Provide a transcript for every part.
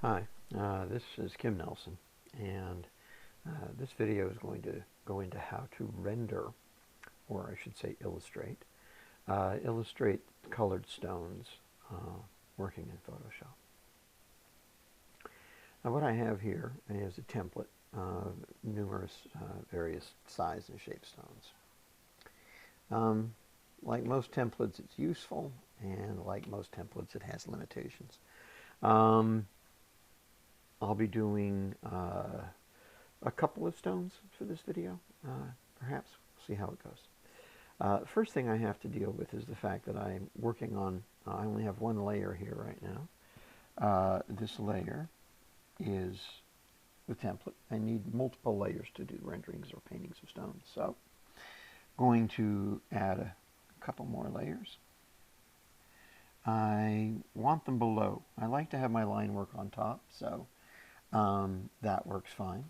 Hi, this is Kim Nelson, and this video is going to go into how to render, or I should say illustrate colored stones working in Photoshop. Now what I have here is a template of numerous various size and shape stones. Like most templates, it's useful, and like most templates, it has limitations. I'll be doing a couple of stones for this video, perhaps. We'll see how it goes. First thing I have to deal with is the fact that I'm working on, I only have one layer here right now. This layer is the template. I need multiple layers to do renderings or paintings of stones. So going to add a couple more layers. I want them below. I like to have my line work on top, so that works fine.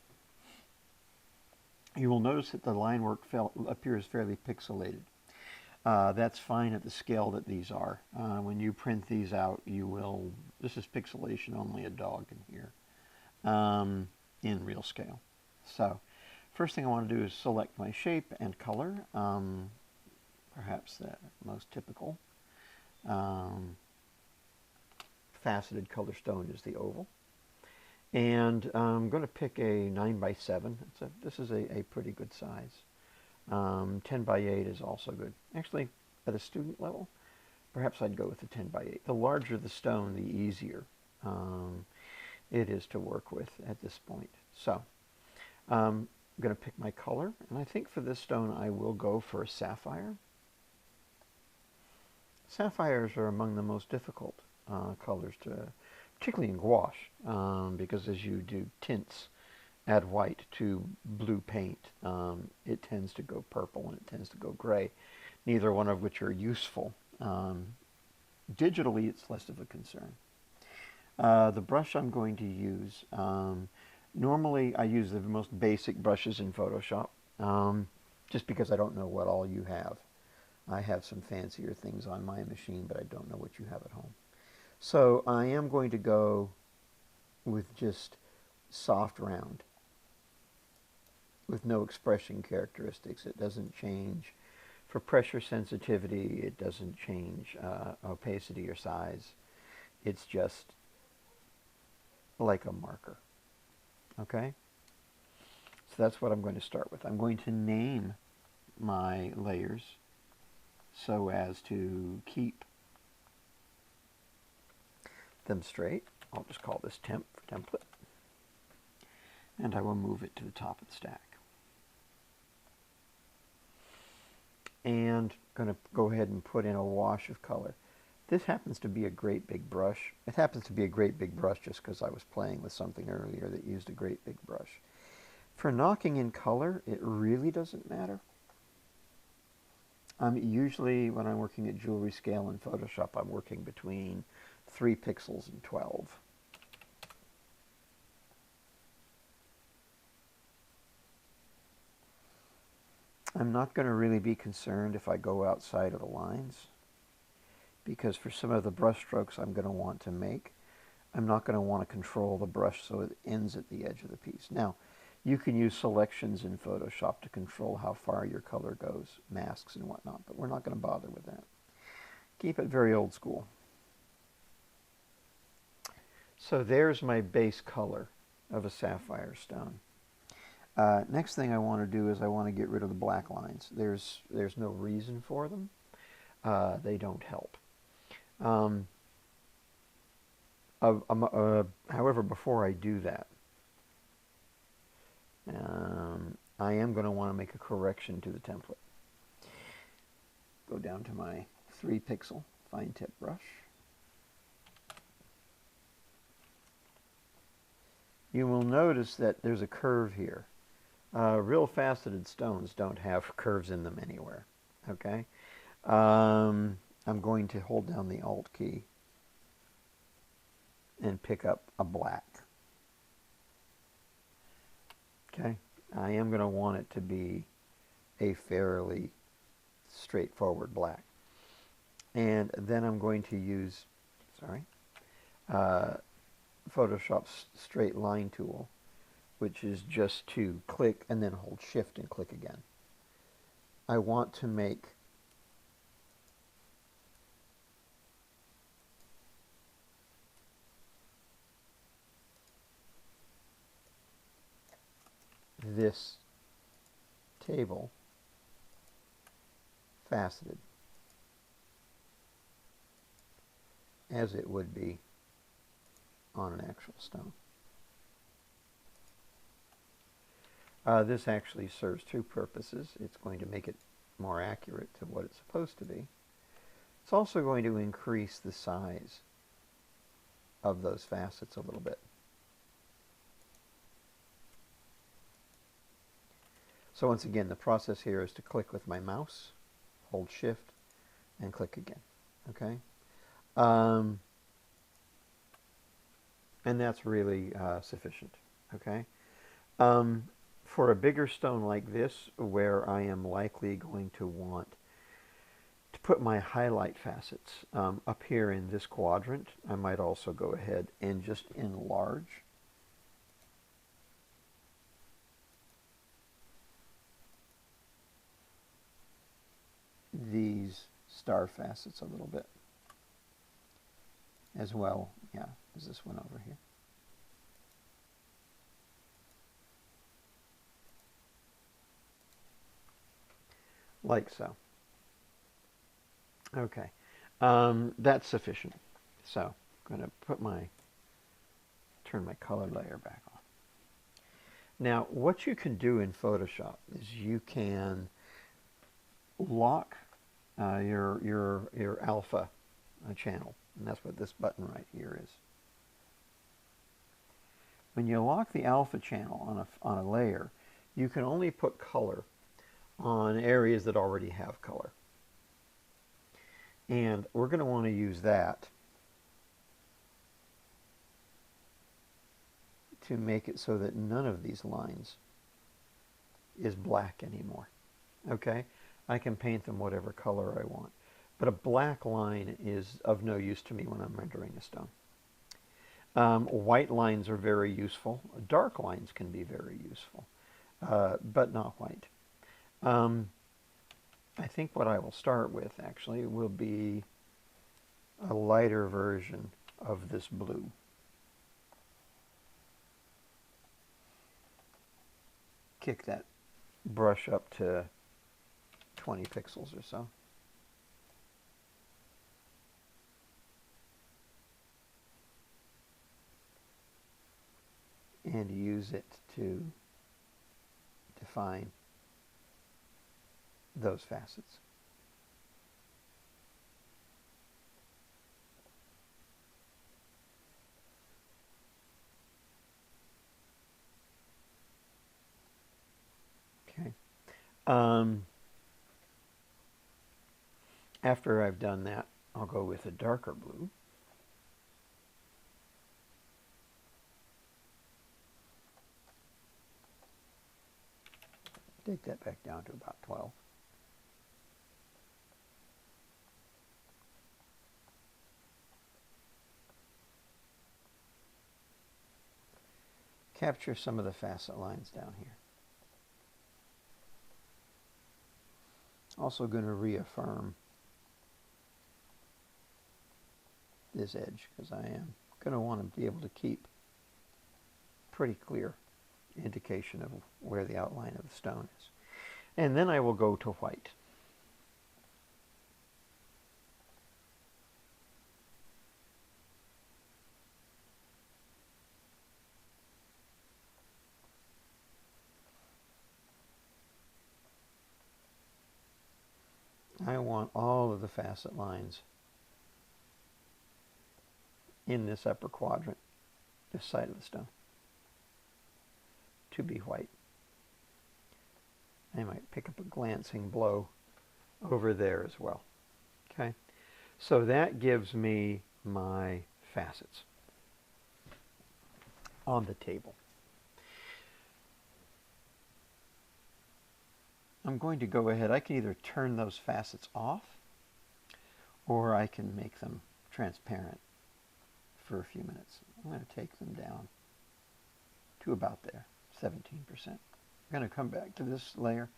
You will notice that the line work appears fairly pixelated. That's fine at the scale that these are. When you print these out, you will, this is pixelation, only a dog in here, in real scale. So first thing I want to do is select my shape and color, perhaps the most typical. Faceted color stone is the oval. And I'm going to pick a 9x7. This is a pretty good size. 10x8 is also good. Actually, at a student level, perhaps I'd go with the 10x8. The larger the stone, the easier it is to work with at this point. So I'm going to pick my color, and I think for this stone I will go for a sapphire. Sapphires are among the most difficult colors to, particularly in gouache, because as you do tints, add white to blue paint, it tends to go purple and it tends to go gray, neither one of which are useful. Digitally, it's less of a concern. The brush I'm going to use, normally I use the most basic brushes in Photoshop, just because I don't know what all you have. I have some fancier things on my machine, but I don't know what you have at home. So I am going to go with just soft round, with no expression characteristics. It doesn't change for pressure sensitivity. It doesn't change opacity or size. It's just like a marker. Okay? So that's what I'm going to start with. I'm going to name my layers so as to keep them straight. I'll just call this temp for template. And I will move it to the top of the stack. And I'm going to go ahead and put in a wash of color. This happens to be a great big brush. It happens to be a great big brush just because I was playing with something earlier that used a great big brush. For knocking in color, it really doesn't matter. Usually when I'm working at jewelry scale in Photoshop, I'm working between 3 pixels and 12. I'm not going to really be concerned if I go outside of the lines, because for some of the brush strokes I'm going to want to make, I'm not going to want to control the brush so it ends at the edge of the piece. Now, you can use selections in Photoshop to control how far your color goes, masks and whatnot, but we're not going to bother with that. Keep it very old school. So there's my base color of a sapphire stone. Next thing I want to do is I want to get rid of the black lines. There's no reason for them. They don't help. However, before I do that, I am going to want to make a correction to the template. Go down to my 3 pixel fine tip brush. You will notice that there's a curve here. Real faceted stones don't have curves in them anywhere. Okay? I'm going to hold down the Alt key and pick up a black. Okay? I am going to want it to be a fairly straightforward black. And then I'm going to use, Photoshop's straight line tool, which is just to click and then hold shift and click again. I want to make this table faceted as it would be on an actual stone. This actually serves two purposes. It's going to make it more accurate to what it's supposed to be. It's also going to increase the size of those facets a little bit. So once again, the process here is to click with my mouse, hold shift, and click again. Okay? And that's really sufficient. Okay? For a bigger stone like this, where I am likely going to want to put my highlight facets up here in this quadrant, I might also go ahead and just enlarge these star facets a little bit as well. Yeah, is this one over here. Like so. Okay, that's sufficient. So I'm going to turn my color layer back on. Now, what you can do in Photoshop is you can lock your alpha channel, and that's what this button right here is. When you lock the alpha channel on a layer, you can only put color on areas that already have color. And we're going to want to use that to make it so that none of these lines is black anymore. Okay? I can paint them whatever color I want. But a black line is of no use to me when I'm rendering a stone. White lines are very useful. Dark lines can be very useful, but not white. I think what I will start with actually will be a lighter version of this blue. Kick that brush up to 20 pixels or so. And use it to define those facets. Okay. After I've done that, I'll go with a darker blue. Take that back down to about 12. Capture some of the facet lines down here. Also going to reaffirm this edge because I am going to want to be able to keep pretty clear indication of where the outline of the stone is. And then I will go to white. I want all of the facet lines in this upper quadrant, this side of the stone, to be white. I might pick up a glancing blow over there as well. Okay, so that gives me my facets on the table. I'm going to go ahead, I can either turn those facets off or I can make them transparent for a few minutes. I'm going to take them down to about there, 17%. I'm going to come back to this layer.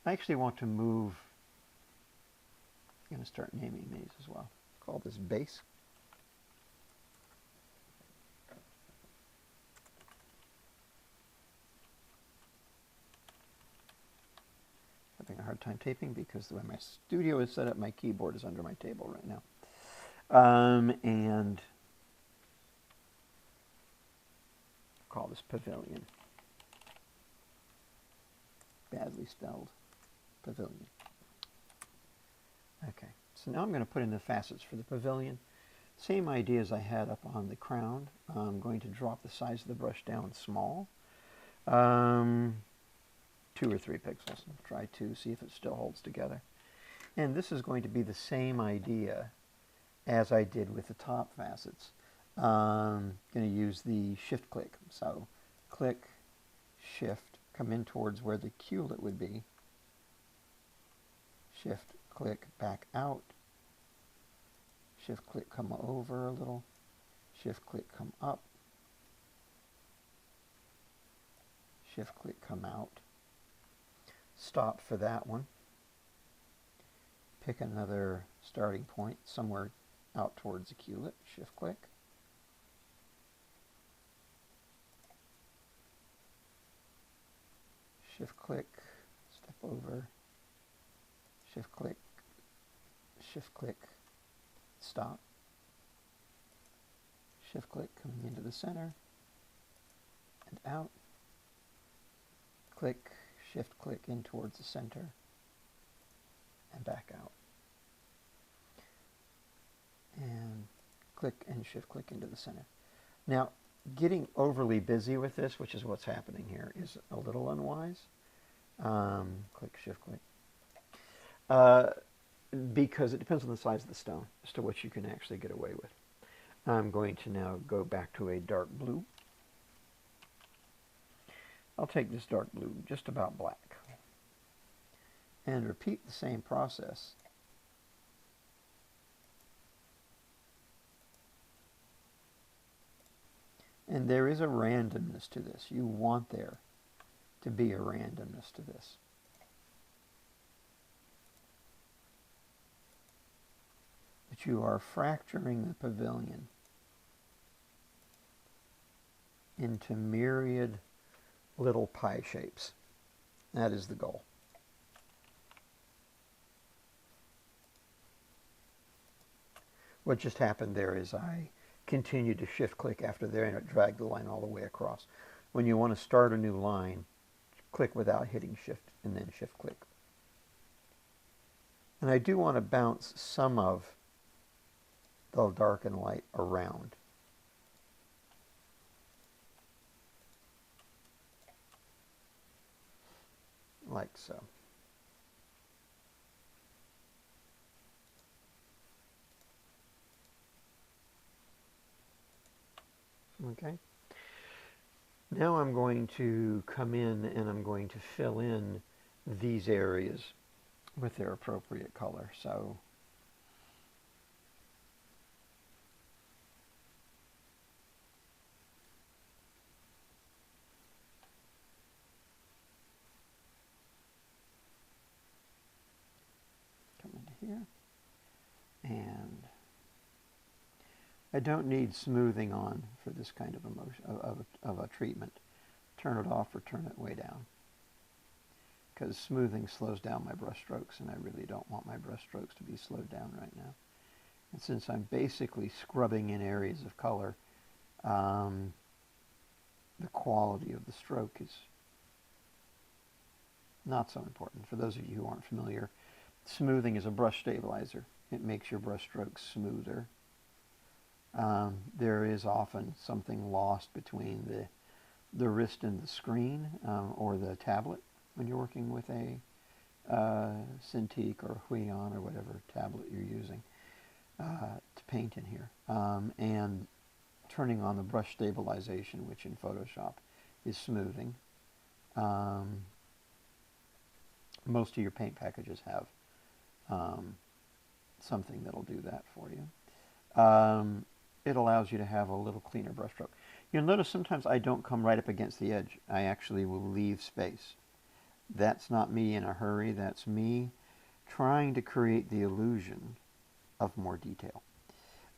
I actually want to move, I'm going to start naming these as well. Call this base. Having a hard time taping because the way my studio is set up, my keyboard is under my table right now. And call this pavilion. Badly spelled pavilion. Okay, so now I'm going to put in the facets for the pavilion. Same idea as I had up on the crown. I'm going to drop the size of the brush down small. 2 or 3 pixels. Try to see if it still holds together. And this is going to be the same idea as I did with the top facets. I'm going to use the shift click. So click, shift, come in towards where the culet would be. Shift, click, back out. Shift, click, come over a little. Shift, click, come up. Shift, click, come out. Stop for that one. Pick another starting point somewhere out towards the culet. Shift, click. Shift, click, step over. Shift, click, stop. Shift, click, coming into the center and out. Click, shift, click in towards the center and back out. And click and shift, click into the center. Now, getting overly busy with this, which is what's happening here, is a little unwise. Click, shift, click. Because it depends on the size of the stone as to what you can actually get away with. I'm going to now go back to a dark blue. I'll take this dark blue, just about black, and repeat the same process. And there is a randomness to this. You want there to be a randomness to this. But you are fracturing the pavilion into myriad little pie shapes. That is the goal. What just happened there is I continued to shift click after there and it dragged the line all the way across. When you want to start a new line, click without hitting shift and then shift click. And I do want to bounce some of the dark and light around. Like so. Okay. Now I'm going to come in and I'm going to fill in these areas with their appropriate color. So come into here, and I don't need smoothing on for this kind of emotion of a treatment. Turn it off or turn it way down, because smoothing slows down my brush strokes, and I really don't want my brush strokes to be slowed down right now. And since I'm basically scrubbing in areas of color, the quality of the stroke is not so important. For those of you who aren't familiar, smoothing is a brush stabilizer. It makes your brush strokes smoother. There is often something lost between the wrist and the screen or the tablet when you're working with a Cintiq or Huion or whatever tablet you're using to paint in here. And turning on the brush stabilization, which in Photoshop is smoothing. Most of your paint packages have something that'll do that for you. it allows you to have a little cleaner brushstroke. You'll notice sometimes I don't come right up against the edge. I actually will leave space. That's not me in a hurry. That's me trying to create the illusion of more detail.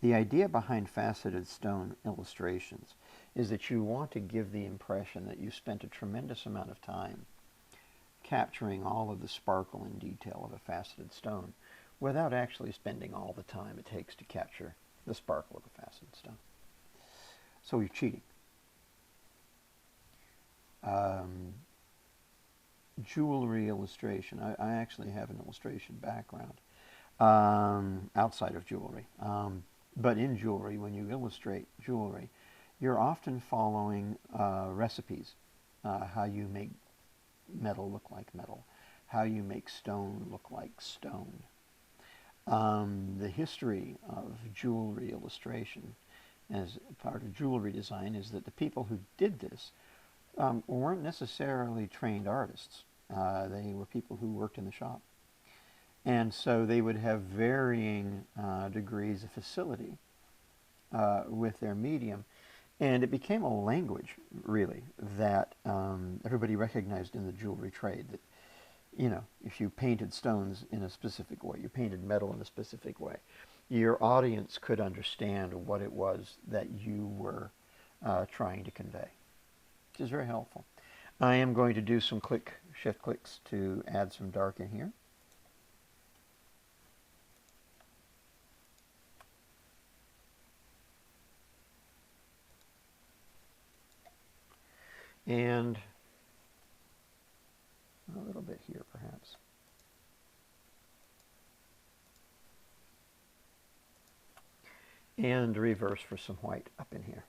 The idea behind faceted stone illustrations is that you want to give the impression that you spent a tremendous amount of time capturing all of the sparkle and detail of a faceted stone without actually spending all the time it takes to capture the sparkle of a faceted stone. So you're cheating. Jewelry illustration. I actually have an illustration background outside of jewelry. But in jewelry, when you illustrate jewelry, you're often following recipes, how you make metal look like metal, how you make stone look like stone. The history of jewelry illustration as part of jewelry design is that the people who did this weren't necessarily trained artists. They were people who worked in the shop. And so they would have varying degrees of facility with their medium. And it became a language, really, that everybody recognized in the jewelry trade. That, you know, if you painted stones in a specific way, you painted metal in a specific way, your audience could understand what it was that you were trying to convey, which is very helpful. I am going to do some shift clicks to add some dark in here. And a little bit here, perhaps. And reverse for some white up in here.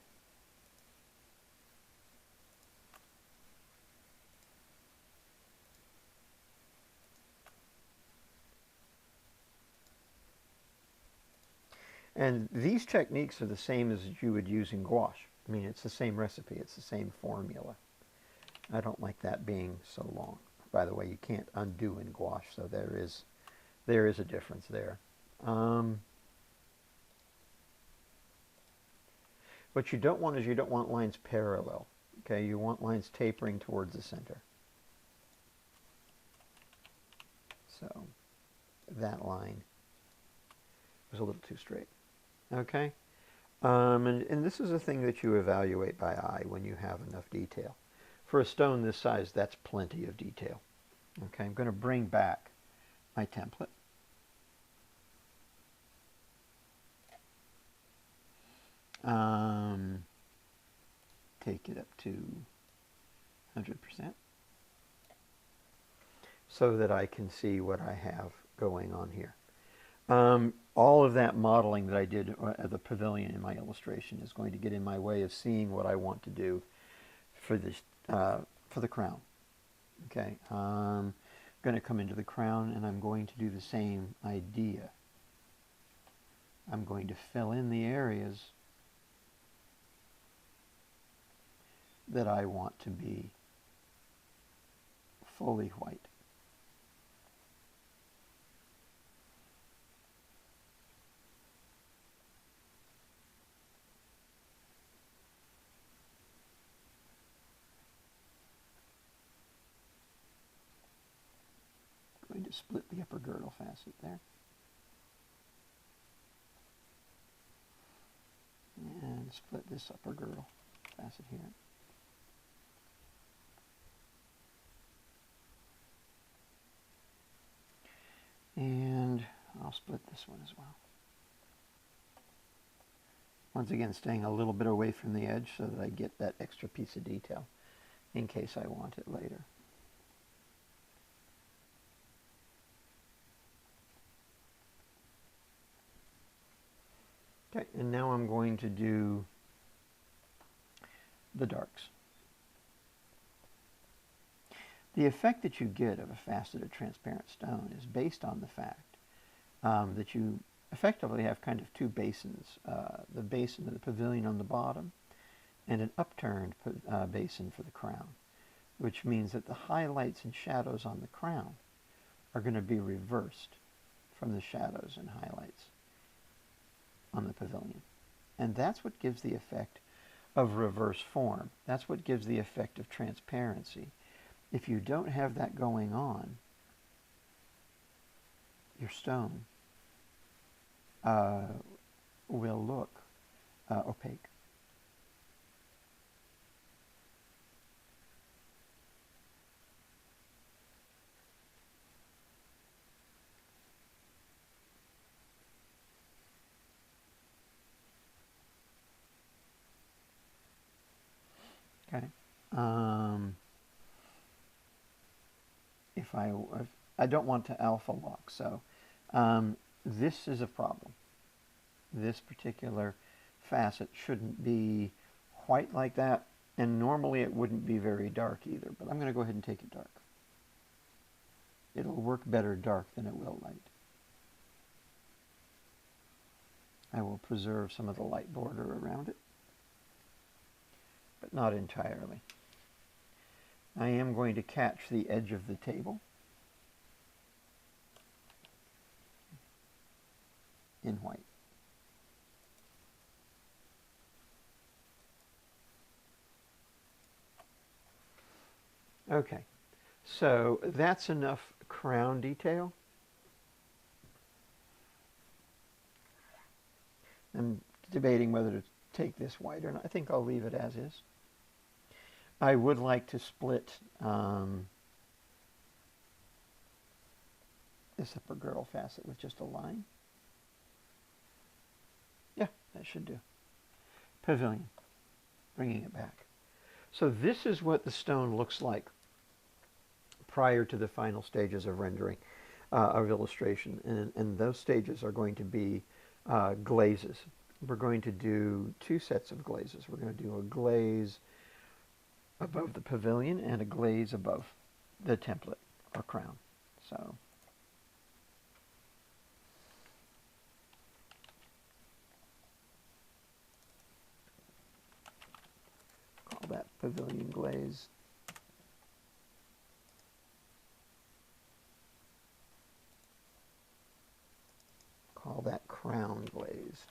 And these techniques are the same as you would use in gouache. I mean, it's the same recipe, it's the same formula. I don't like that being so long. By the way, you can't undo in gouache, so there is a difference there. What you don't want is you don't want lines parallel. Okay, you want lines tapering towards the center. So that line was a little too straight. Okay, and this is a thing that you evaluate by eye when you have enough detail. For a stone this size, that's plenty of detail. Okay, I'm going to bring back my template. Take it up to 100% so that I can see what I have going on here. All of that modeling that I did at the pavilion in my illustration is going to get in my way of seeing what I want to do for this for the crown. Okay, I'm going to come into the crown and I'm going to do the same idea. I'm going to fill in the areas that I want to be fully white. Going to split the upper girdle facet there. And split this upper girdle facet here. And I'll split this one as well. Once again, staying a little bit away from the edge so that I get that extra piece of detail in case I want it later. Okay, and now I'm going to do the darks. The effect that you get of a faceted transparent stone is based on the fact that you effectively have kind of two basins, the basin of the pavilion on the bottom and an upturned basin for the crown, which means that the highlights and shadows on the crown are going to be reversed from the shadows and highlights on the pavilion. And that's what gives the effect of reverse form. That's what gives the effect of transparency. If you don't have that going on, your stone will look opaque. Okay. If I don't want to alpha lock, so this is a problem. This particular facet shouldn't be white like that, and normally it wouldn't be very dark either, but I'm going to go ahead and take it dark. It'll work better dark than it will light. I will preserve some of the light border around it, but not entirely. I am going to catch the edge of the table in white. Okay, so that's enough crown detail. I'm debating whether to take this white or not. I think I'll leave it as is. I would like to split this upper girdle facet with just a line. Yeah, that should do. Pavilion, bringing it back. So this is what the stone looks like prior to the final stages of rendering, of illustration. And those stages are going to be glazes. We're going to do two sets of glazes. We're going to do a glaze above the pavilion and a glaze above the template or crown. So call that pavilion glaze. Call that crown glazed.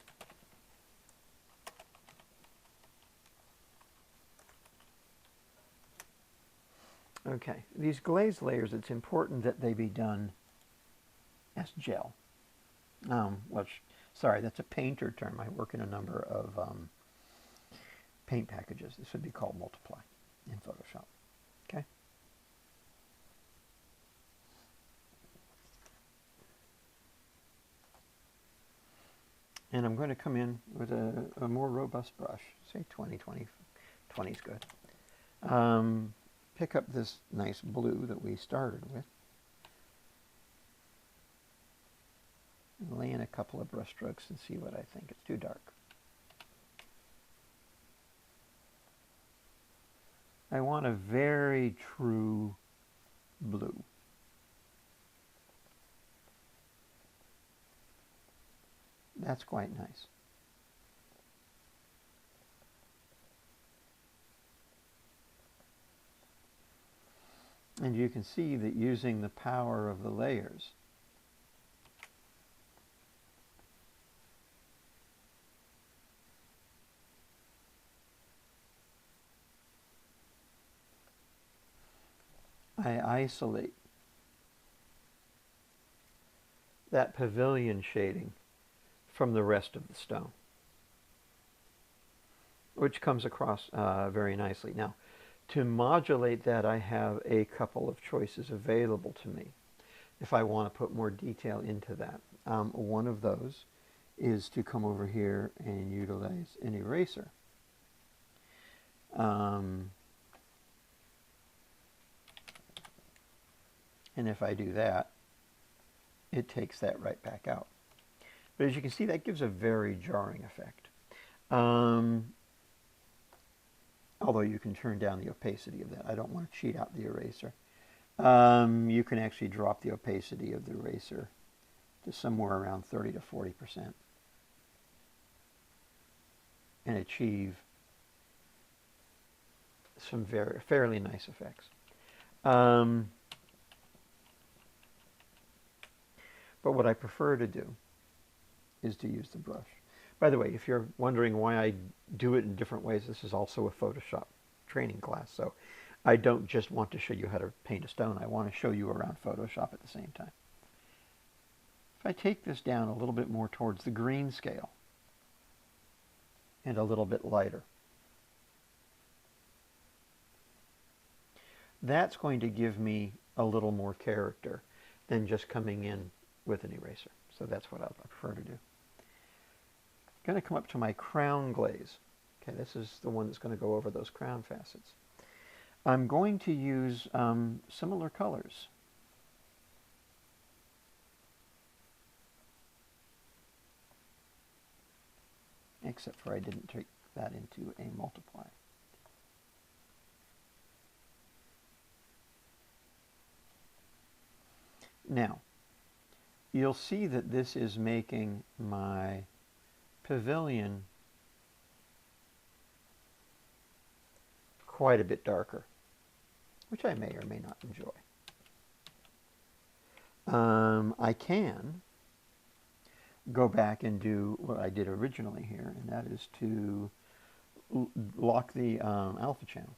Okay, these glaze layers, it's important that they be done as gel. Sorry, that's a painter term. I work in a number of paint packages. This would be called multiply in Photoshop. Okay. And I'm going to come in with a more robust brush, say 20 is good. Pick up this nice blue that we started with. And lay in a couple of brush strokes and see what I think. It's too dark. I want a very true blue. That's quite nice. And you can see that using the power of the layers, I isolate that pavilion shading from the rest of the stone, which comes across very nicely. Now, to modulate that, I have a couple of choices available to me if I want to put more detail into that. One of those is to come over here and utilize an eraser. And if I do that, it takes that right back out. But as you can see, that gives a very jarring effect. Although you can turn down the opacity of that. I don't want to cheat out the eraser. You can actually drop the opacity of the eraser to somewhere around 30 to 40% and achieve some fairly nice effects. But what I prefer to do is to use the brush. By the way, if you're wondering why I do it in different ways, this is also a Photoshop training class. So I don't just want to show you how to paint a stone. I want to show you around Photoshop at the same time. If I take this down a little bit more towards the green scale and a little bit lighter, that's going to give me a little more character than just coming in with an eraser. So that's what I prefer to do. I'm going to come up to my crown glaze. Okay, this is the one that's going to go over those crown facets. I'm going to use similar colors. Except for I didn't take that into a multiply. Now, you'll see that this is making my pavilion quite a bit darker, which I may or may not enjoy. I can go back and do what I did originally here, and that is to lock the alpha channel.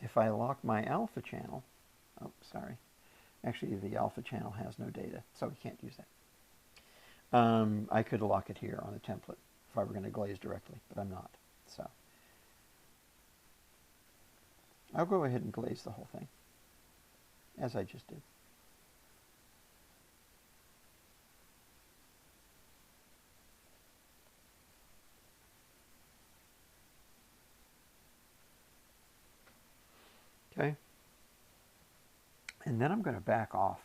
If I lock my alpha channel, oh, sorry. Actually, the alpha channel has no data, so we can't use that. I could lock it here on the template if I were going to glaze directly, but I'm not. So I'll go ahead and glaze the whole thing, as I just did. Okay. And then I'm going to back off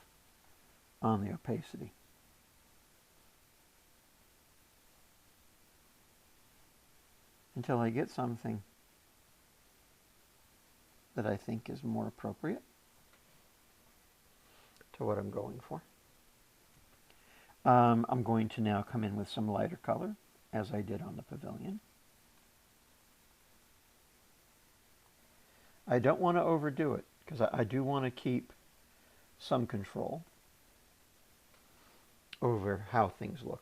on the opacity. Until I get something that I think is more appropriate to what I'm going for. I'm going to now come in with some lighter color, as I did on the pavilion. I don't want to overdo it, because I do want to keep some control over how things look.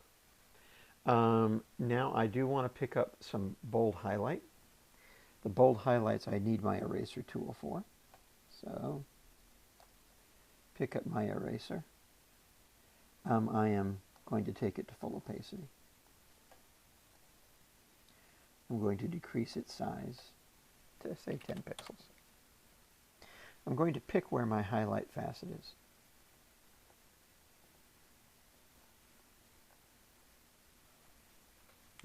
Now I do want to pick up some bold highlight. The bold highlights I need my eraser tool for. So pick up my eraser. I am going to take it to full opacity. I'm going to decrease its size to say 10 pixels. I'm going to pick where my highlight facet is.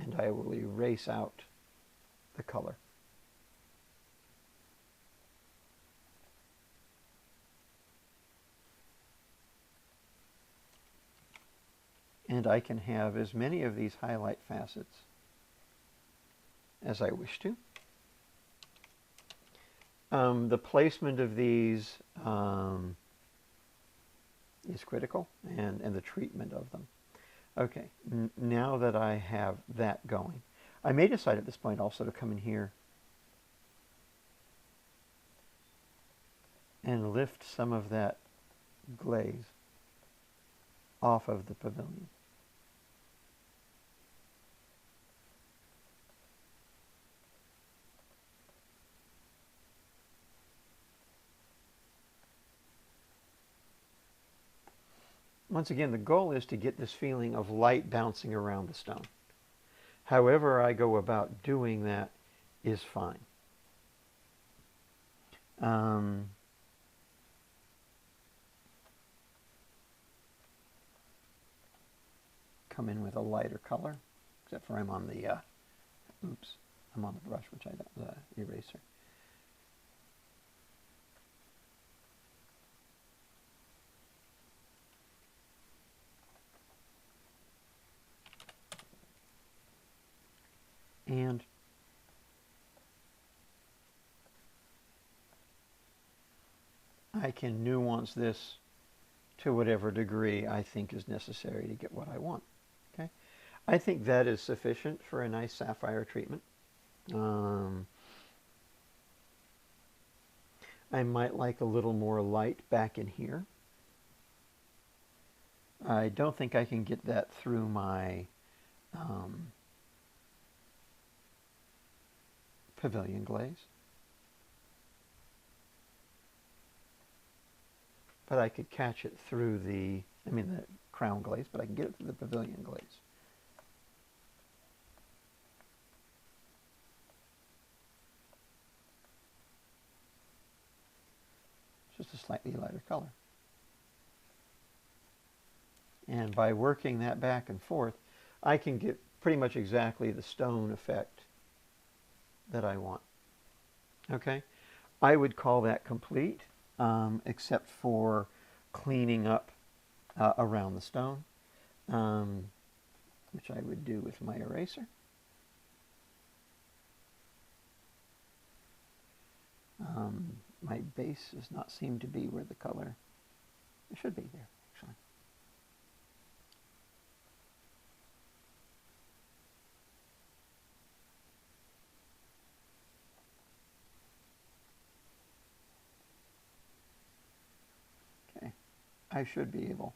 And I will erase out the color. And I can have as many of these highlight facets as I wish to. The placement of these is critical, and the treatment of them. Okay, now that I have that going, I may decide at this point also to come in here and lift some of that glaze off of the pavilion. Once again, the goal is to get this feeling of light bouncing around the stone. However I go about doing that is fine. Come in with a lighter color, except for I'm on the, I'm on the brush, which I don't, the eraser. And I can nuance this to whatever degree I think is necessary to get what I want. Okay, I think that is sufficient for a nice sapphire treatment. I might like a little more light back in here. I don't think I can get that through my um, pavilion glaze. But I could catch it through the crown glaze, but I can get it through the pavilion glaze. Just a slightly lighter color. And by working that back and forth, I can get pretty much exactly the stone effect that I want. Okay? I would call that complete, except for cleaning up around the stone, which I would do with my eraser. My base does not seem to be where the color, it should be there, actually. Okay, I should be able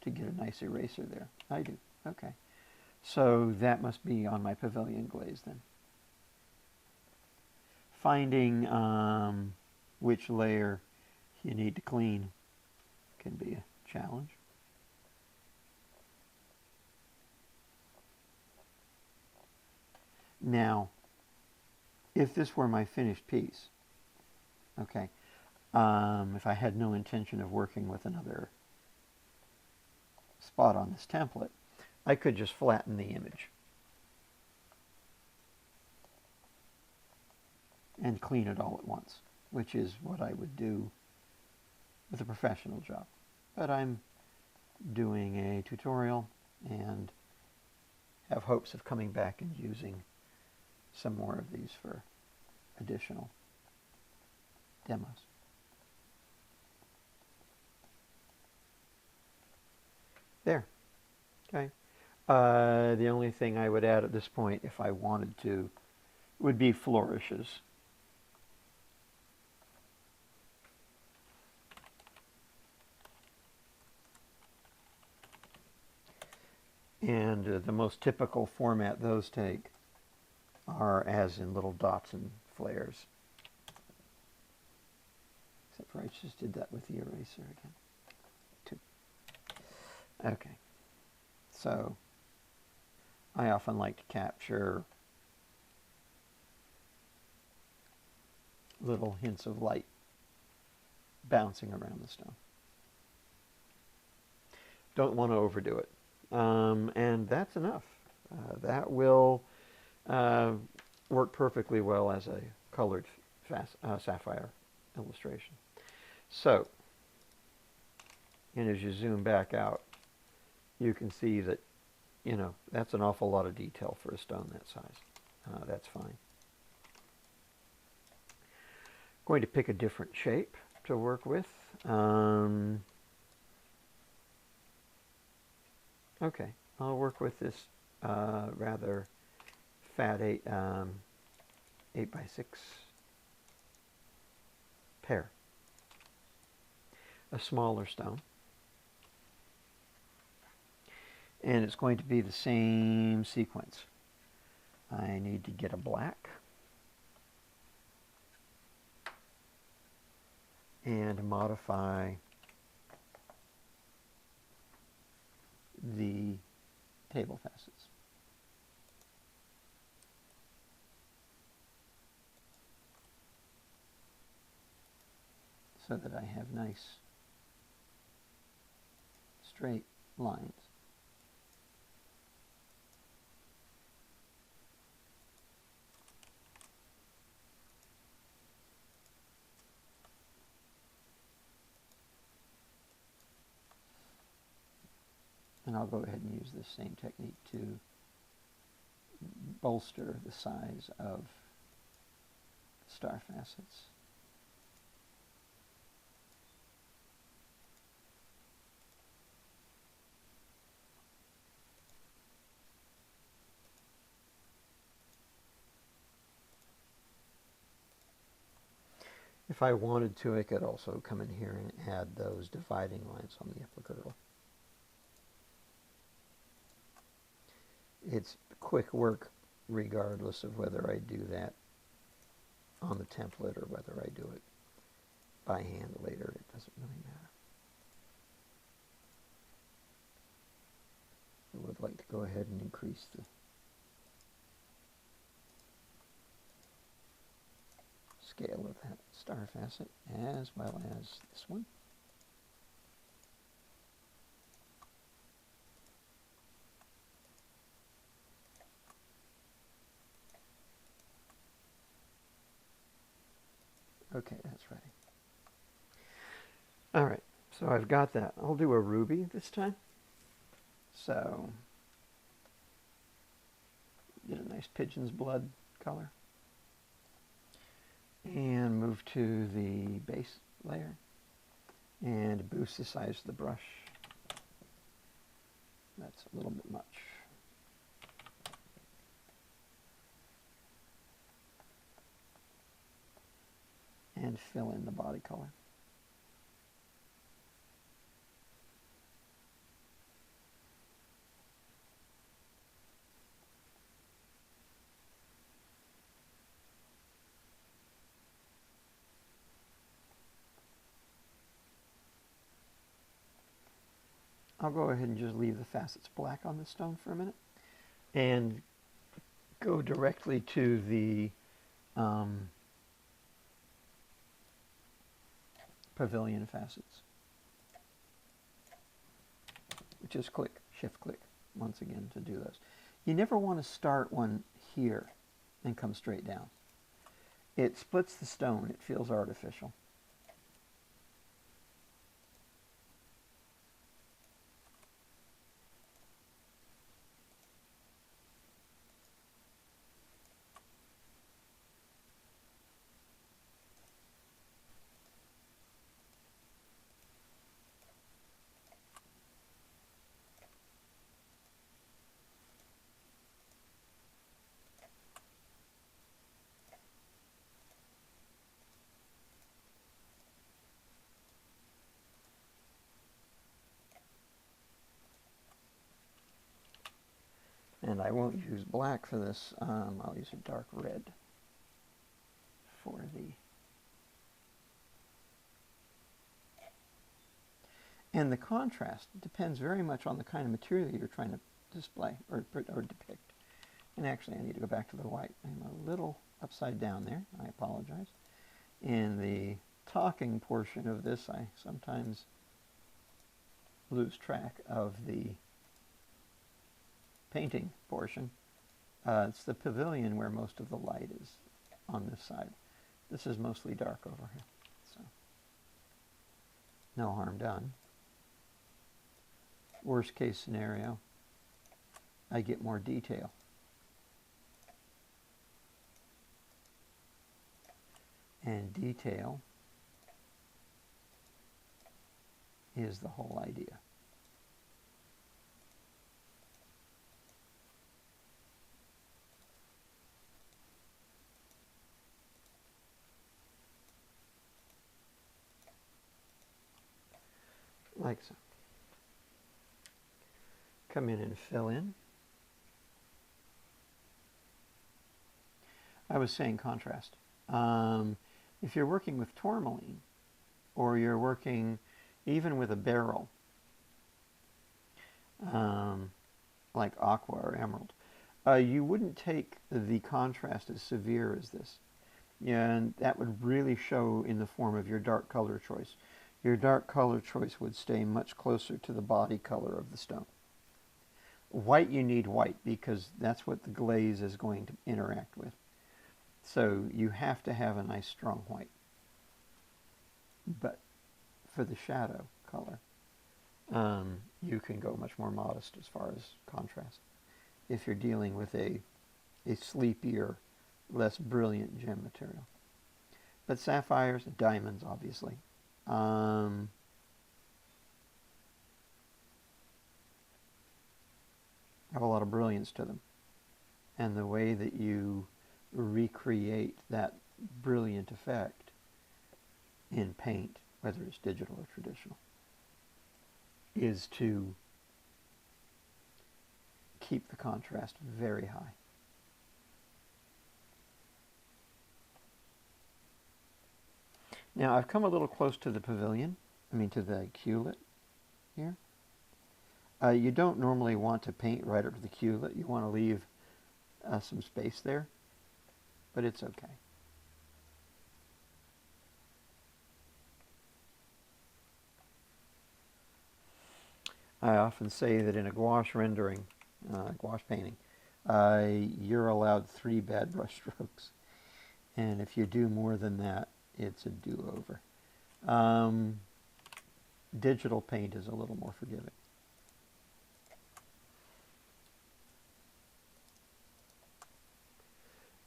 to get a nice eraser there. I do, okay. So that must be on my pavilion glaze then. Finding which layer you need to clean can be a challenge. Now, if this were my finished piece, okay, if I had no intention of working with another spot on this template, I could just flatten the image and clean it all at once, which is what I would do with a professional job. But I'm doing a tutorial and have hopes of coming back and using some more of these for additional demos. There. Okay. The only thing I would add at this point, if I wanted to, would be flourishes. And the most typical format those take are as in little dots and flares. Except for I just did that with the eraser again. Two. Okay. So I often like to capture little hints of light bouncing around the stone. Don't want to overdo it. And that's enough. That will work perfectly well as a colored sapphire illustration. So, and as you zoom back out, you can see that, you know, that's an awful lot of detail for a stone that size. That's fine. Going to pick a different shape to work with. Okay, I'll work with this rather fat 8x6 pear. A smaller stone. And it's going to be the same sequence. I need to get a black and modify the table facets. So that I have nice straight lines. And I'll go ahead and use this same technique to bolster the size of star facets. If I wanted to, I could also come in here and add those dividing lines on the epicardial. it's quick work regardless of whether I do that on the template or whether I do it by hand later. It doesn't really matter. I would like to go ahead and increase the scale of that star facet as well as this one. Okay, that's ready. All right, so I've got that. I'll do a ruby this time. So, get a nice pigeon's blood color. And move to the base layer. And boost the size of the brush. That's a little bit much. And fill in the body color. I'll go ahead and just leave the facets black on the stone for a minute and go directly to the pavilion facets. Just click, shift click once again to do those. You never want to start one here and come straight down. It splits the stone, it feels artificial. And I won't use black for this, I'll use a dark red for the... And the contrast depends very much on the kind of material you're trying to display or depict. And actually I need to go back to the white. I'm a little upside down there, I apologize. In the talking portion of this, I sometimes lose track of the painting portion. It's the pavilion where most of the light is on this side. This is mostly dark over here, so no harm done. Worst case scenario, I get more detail. And detail is the whole idea. Like so. Come in and fill in. I was saying contrast. If you're working with tourmaline, or you're working even with a beryl, like aqua or emerald, you wouldn't take the contrast as severe as this. And that would really show in the form of your dark color choice. Your dark color choice would stay much closer to the body color of the stone. White, you need white because that's what the glaze is going to interact with. So you have to have a nice strong white. But for the shadow color, you can go much more modest as far as contrast. If you're dealing with a sleepier, less brilliant gem material. But sapphires, diamonds, obviously. Have a lot of brilliance to them. And the way that you recreate that brilliant effect in paint, whether it's digital or traditional, is to keep the contrast very high. Now I've come a little close to the pavilion, to the culet here. You don't normally want to paint right up to the culet. You want to leave some space there, but it's okay. I often say that in a gouache rendering, gouache painting, you're allowed 3 bad brush strokes. And if you do more than that, it's a do-over. Digital paint is a little more forgiving.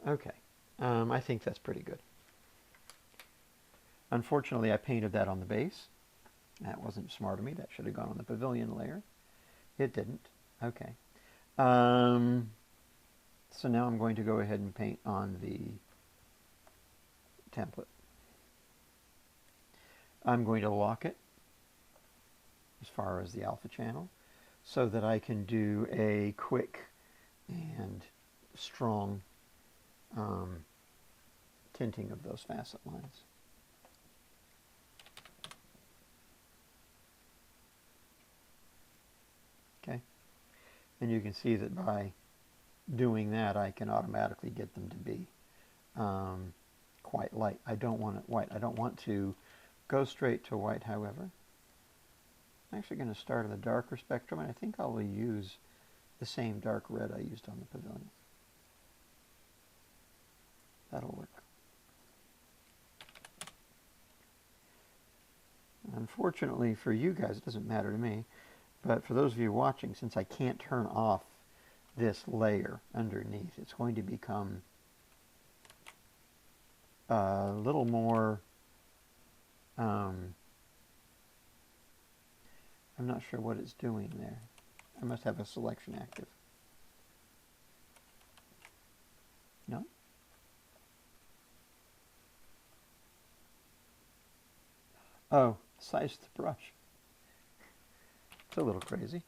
Okay, I think that's pretty good. Unfortunately, I painted that on the base. That wasn't smart of me. That should have gone on the pavilion layer. It didn't. Okay. So now I'm going to go ahead and paint on the template. I'm going to lock it as far as the alpha channel so that I can do a quick and strong tinting of those facet lines. Okay, and you can see that by doing that I can automatically get them to be quite light. I don't want it white. I don't want to go straight to white, however. I'm actually going to start on the darker spectrum, and I think I'll use the same dark red I used on the pavilion. That'll work. Unfortunately for you guys, it doesn't matter to me, but for those of you watching, since I can't turn off this layer underneath, it's going to become a little more, I'm not sure what it's doing there. I must have a selection active. No? Oh, size of the brush. It's a little crazy.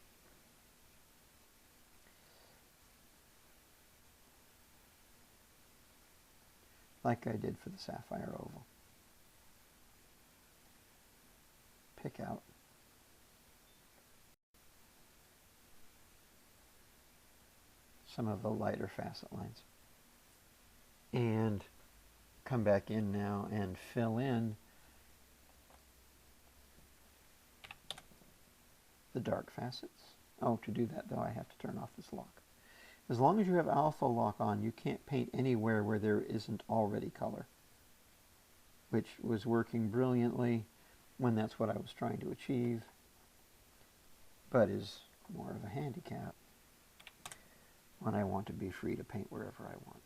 Like I did for the sapphire oval. Pick out some of the lighter facet lines. And come back in now and fill in the dark facets. Oh, to do that though, I have to turn off this lock. As long as you have alpha lock on, you can't paint anywhere where there isn't already color, which was working brilliantly when that's what I was trying to achieve, but is more of a handicap when I want to be free to paint wherever I want.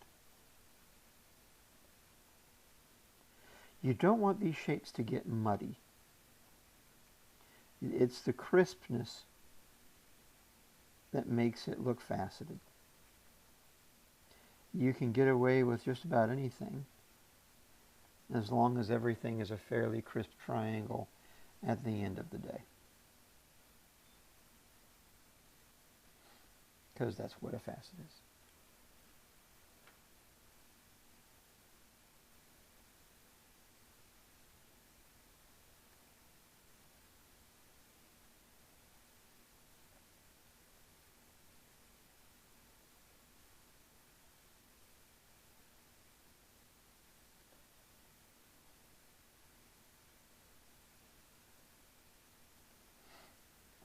You don't want these shapes to get muddy. It's the crispness that makes it look faceted. You can get away with just about anything as long as everything is a fairly crisp triangle at the end of the day. Because that's what a facet is.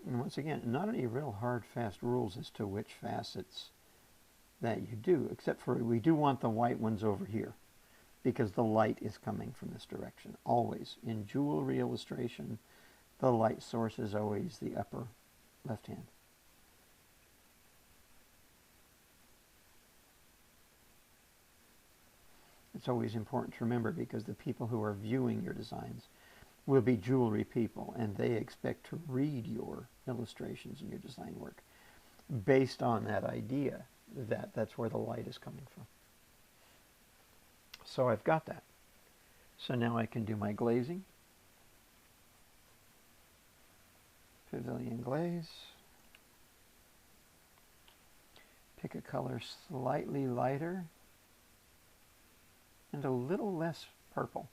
And once again, not any real hard, fast rules as to which facets that you do, except for we do want the white ones over here because the light is coming from this direction. Always. In jewelry illustration, the light source is always the upper left hand. It's always important to remember because the people who are viewing your designs will be jewelry people, and they expect to read your illustrations and your design work based on that idea that that's where the light is coming from. So I've got that. So now I can do my glazing. Pavilion glaze. Pick a color slightly lighter and a little less purple.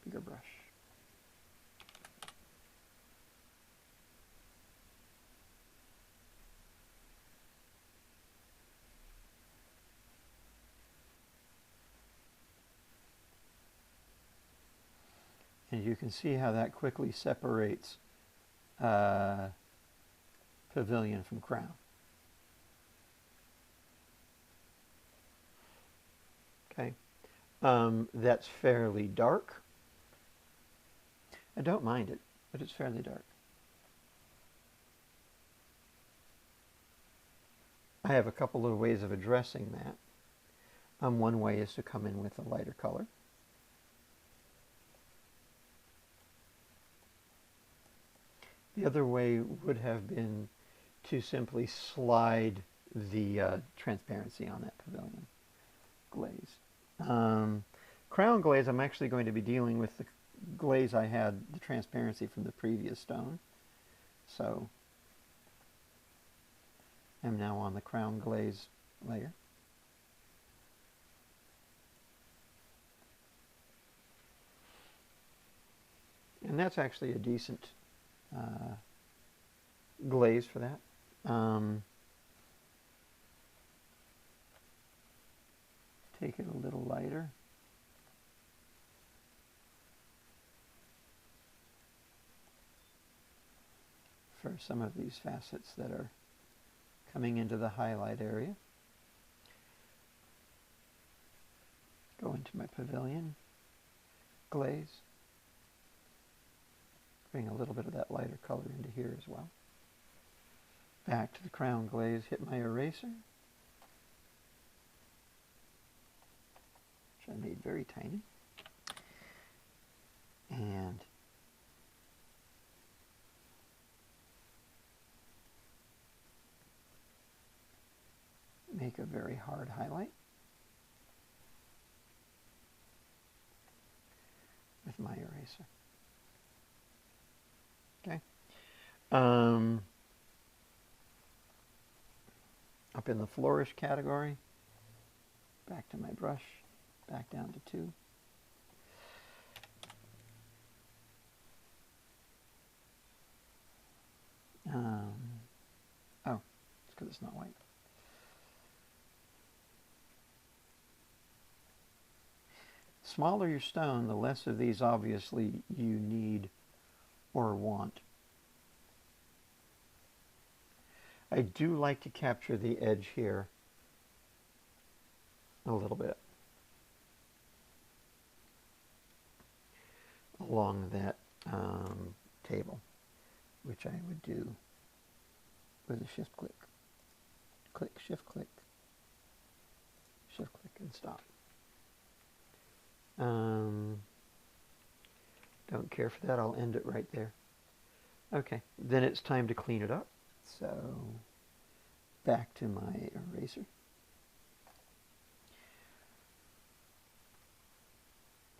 Bigger brush. And you can see how that quickly separates pavilion from crown. Okay, that's fairly dark. I don't mind it, but it's fairly dark. I have a couple of ways of addressing that. One way is to come in with a lighter color. The other way would have been to simply slide the transparency on that pavilion glaze. Crown glaze, I'm actually going to be dealing with the glaze I had, the transparency from the previous stone. So I'm now on the crown glaze layer. And that's actually a decent glaze for that. Take it a little lighter. For some of these facets that are coming into the highlight area. Go into my pavilion glaze. Bring a little bit of that lighter color into here as well. Back to the crown glaze, hit my eraser, which I made very tiny. And make a very hard highlight with my eraser. Okay. Up in the flourish category, back to my brush, back down to 2. Oh, it's because it's not white. Smaller your stone, the less of these obviously you need or want. I do like to capture the edge here a little bit along that table, which I would do with a shift click. Click, shift click, and stop. Don't care for that, I'll end it right there. Okay, then it's time to clean it up. So, back to my eraser.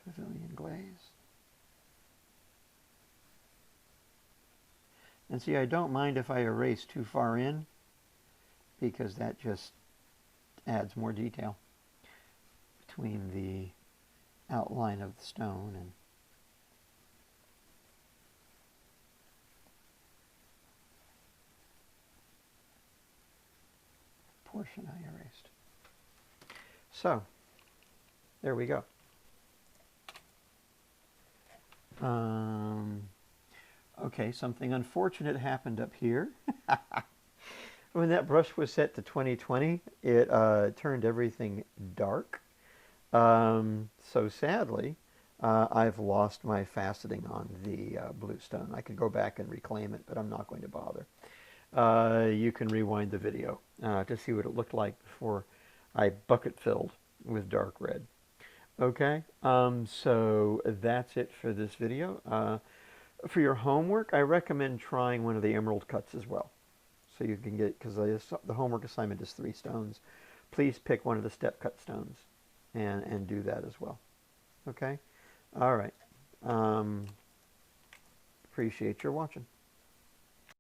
Pavilion glaze. And see, I don't mind if I erase too far in, because that just adds more detail between the outline of the stone and portion I erased. So, there we go. Okay, something unfortunate happened up here. When that brush was set to 2020, it turned everything dark. So sadly, I've lost my faceting on the blue stone. I could go back and reclaim it, but I'm not going to bother. You can rewind the video to see what it looked like before I bucket filled with dark red. Okay, so that's it for this video. For your homework, I recommend trying one of the emerald cuts as well. So you can get, because the homework assignment is 3 stones. Please pick one of the step cut stones and do that as well. Okay? All right. Appreciate your watching.